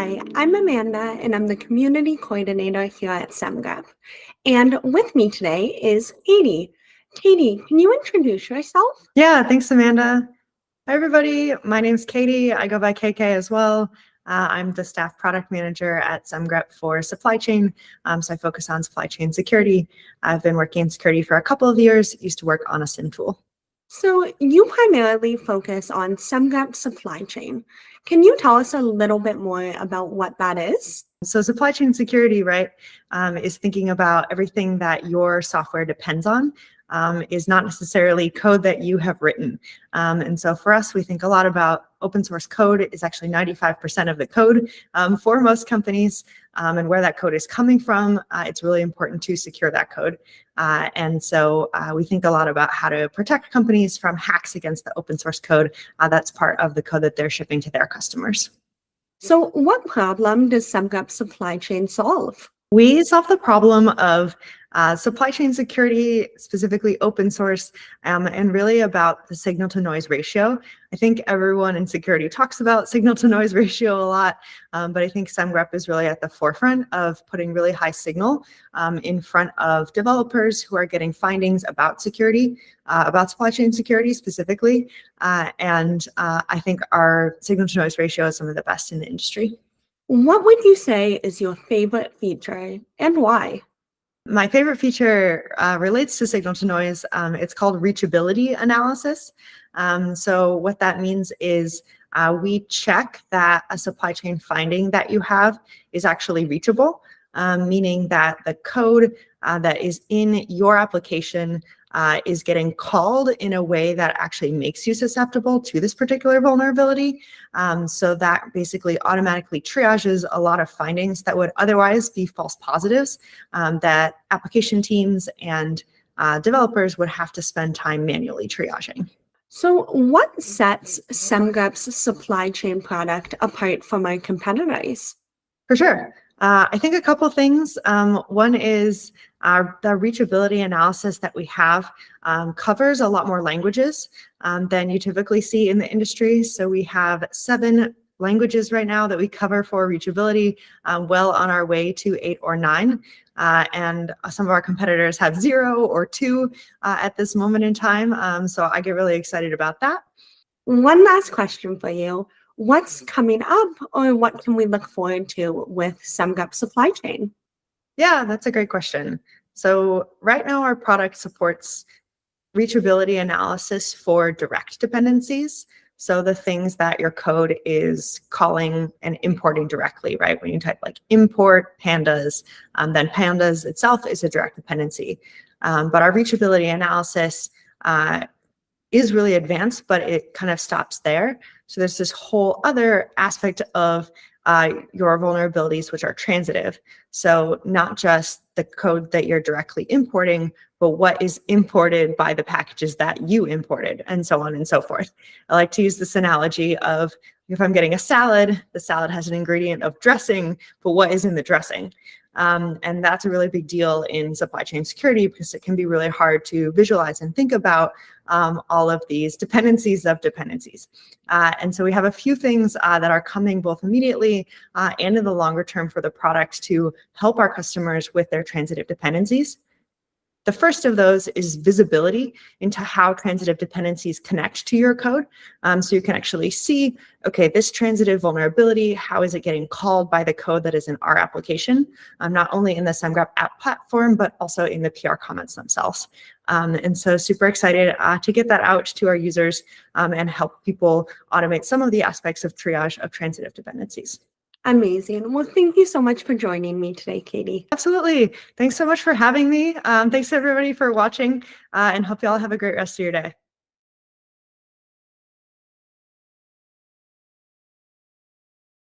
Hi, I'm Amanda, and I'm the community coordinator here at Semgrep. And with me today is Katie. Katie, can you introduce yourself? Yeah, thanks, Amanda. Hi, everybody. My name's Katie. I go by KK as well. I'm the staff product manager at Semgrep for supply chain. So I focus on supply chain security. I've been working in security for a couple of years, used to work on a SIM tool. So you primarily focus on Semgrep Supply Chain. Can you tell us a little bit more about what that is? So supply chain security, right, is thinking about everything that your software depends on. Is not necessarily code that you have written. And so for us, we think a lot about open source code is actually 95% of the code for most companies, and where that code is coming from. It's really important to secure that code. And so we think a lot about how to protect companies from hacks against the open source code. That's part of the code that they're shipping to their customers. So what problem does Semgrep Supply Chain solve? We solve the problem of supply chain security, specifically open source, and really about the signal to noise ratio. I think everyone in security talks about signal to noise ratio a lot, but I think Semgrep is really at the forefront of putting really high signal in front of developers who are getting findings about security, about supply chain security specifically. And I think our signal to noise ratio is some of the best in the industry. What would you say is your favorite feature and why? My favorite feature relates to signal to noise. It's called reachability analysis. So what that means is we check that a supply chain finding that you have is actually reachable, meaning that the code that is in your application is getting called in a way that actually makes you susceptible to this particular vulnerability. So that basically automatically triages a lot of findings that would otherwise be false positives that application teams and developers would have to spend time manually triaging. So what sets Semgrep's supply chain product apart from our competitors? For sure. I think a couple things. One is the reachability analysis that we have covers a lot more languages than you typically see in the industry. So we have 7 languages right now that we cover for reachability, well on our way to 8 or 9. And some of our competitors have 0 or 2 at this moment in time. So I get really excited about that. One last question for you. What's coming up, or what can we look forward to with Semgrep Supply Chain? Yeah, that's a great question. So right now our product supports reachability analysis for direct dependencies. So the things that your code is calling and importing directly, right? When you type like import pandas, then pandas itself is a direct dependency. But our reachability analysis is really advanced, but it kind of stops there. So there's this whole other aspect of your vulnerabilities, which are transitive. So not just the code that you're directly importing, but what is imported by the packages that you imported, and so on and so forth. I like to use this analogy of if I'm getting a salad, the salad has an ingredient of dressing, but what is in the dressing? And that's a really big deal in supply chain security because it can be really hard to visualize and think about all of these dependencies of dependencies. And so we have a few things that are coming both immediately and in the longer term for the product to help our customers with their transitive dependencies. The first of those is visibility into how transitive dependencies connect to your code. So you can actually see, okay, this transitive vulnerability, how is it getting called by the code that is in our application, not only in the Semgrep app platform, but also in the PR comments themselves. And so super excited to get that out to our users and help people automate some of the aspects of triage of transitive dependencies. Amazing. Well, thank you so much for joining me today, Katie. Absolutely. Thanks so much for having me. Thanks everybody for watching and hope you all have a great rest of your day.